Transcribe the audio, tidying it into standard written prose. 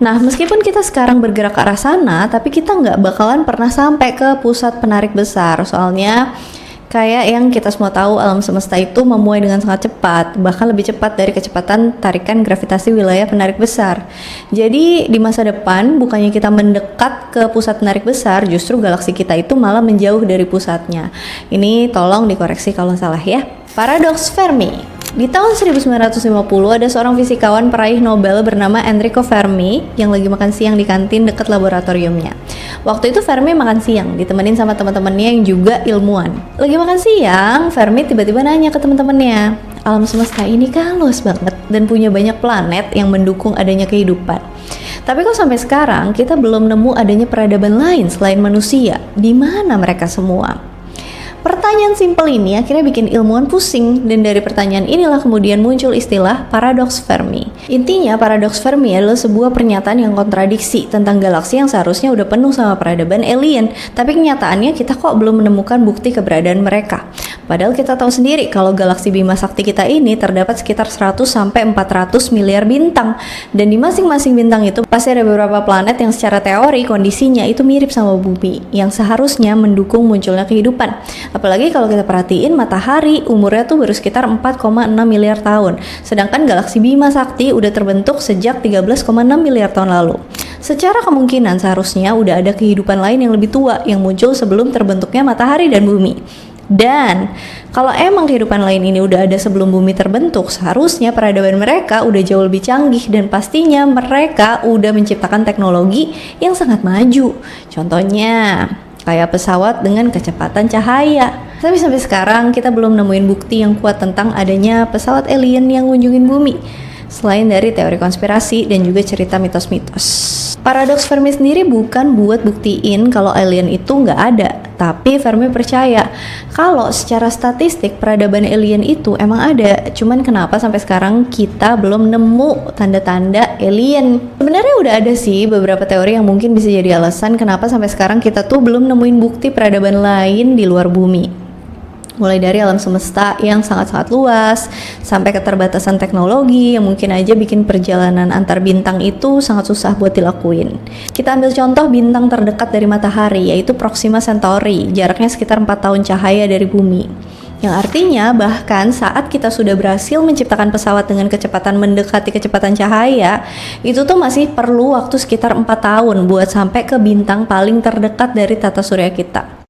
Nah, meskipun kita sekarang bergerak ke arah sana, tapi kita nggak bakalan pernah sampai ke pusat penarik besar. Soalnya, kayak yang kita semua tahu, alam semesta itu memuai dengan sangat cepat, bahkan lebih cepat dari kecepatan tarikan gravitasi wilayah penarik besar. Jadi, di masa depan, bukannya kita mendekat ke pusat penarik besar, justru galaksi kita itu malah menjauh dari pusatnya. Ini tolong dikoreksi kalau salah ya. Paradoks Fermi. Di tahun 1950 ada seorang fisikawan peraih Nobel bernama Enrico Fermi yang lagi makan siang di kantin dekat laboratoriumnya. Waktu itu Fermi makan siang ditemenin sama teman-temannya yang juga ilmuwan. Lagi makan siang, Fermi tiba-tiba nanya ke teman-temannya, alam semesta ini kan luas banget dan punya banyak planet yang mendukung adanya kehidupan. Tapi kok sampai sekarang kita belum nemu adanya peradaban lain selain manusia? Di mana mereka semua? Pertanyaan simpel ini akhirnya bikin ilmuwan pusing, dan dari pertanyaan inilah kemudian muncul istilah paradoks Fermi. Intinya, paradoks Fermi adalah sebuah pernyataan yang kontradiksi tentang galaksi yang seharusnya udah penuh sama peradaban alien, tapi kenyataannya kita kok belum menemukan bukti keberadaan mereka. Padahal kita tahu sendiri kalau galaksi Bima Sakti kita ini terdapat sekitar 100-400 miliar bintang, dan di masing-masing bintang itu pasti ada beberapa planet yang secara teori kondisinya itu mirip sama bumi, yang seharusnya mendukung munculnya kehidupan. Apalagi kalau kita perhatiin matahari umurnya tuh baru sekitar 4,6 miliar tahun, sedangkan galaksi Bima Sakti udah terbentuk sejak 13,6 miliar tahun lalu. Secara kemungkinan seharusnya udah ada kehidupan lain yang lebih tua yang muncul sebelum terbentuknya matahari dan bumi. Dan kalau emang kehidupan lain ini udah ada sebelum bumi terbentuk, seharusnya peradaban mereka udah jauh lebih canggih dan pastinya mereka udah menciptakan teknologi yang sangat maju. Contohnya kayak pesawat dengan kecepatan cahaya. Tapi sampai sekarang kita belum nemuin bukti yang kuat tentang adanya pesawat alien yang ngunjungin bumi, selain dari teori konspirasi dan juga cerita mitos-mitos. Paradoks Fermi sendiri bukan buat buktiin kalau alien itu nggak ada, tapi Fermi percaya kalau secara statistik peradaban alien itu emang ada, cuman kenapa sampai sekarang kita belum nemu tanda-tanda alien. Sebenarnya udah ada sih beberapa teori yang mungkin bisa jadi alasan kenapa sampai sekarang kita tuh belum nemuin bukti peradaban lain di luar bumi. Mulai dari alam semesta yang sangat-sangat luas, sampai keterbatasan teknologi yang mungkin aja bikin perjalanan antar bintang itu sangat susah buat dilakuin. Kita ambil contoh bintang terdekat dari matahari, yaitu Proxima Centauri, jaraknya sekitar 4 tahun cahaya dari bumi. Yang artinya bahkan saat kita sudah berhasil menciptakan pesawat dengan kecepatan mendekati kecepatan cahaya, itu tuh masih perlu waktu sekitar 4 tahun buat sampai ke bintang paling terdekat dari tata surya kita.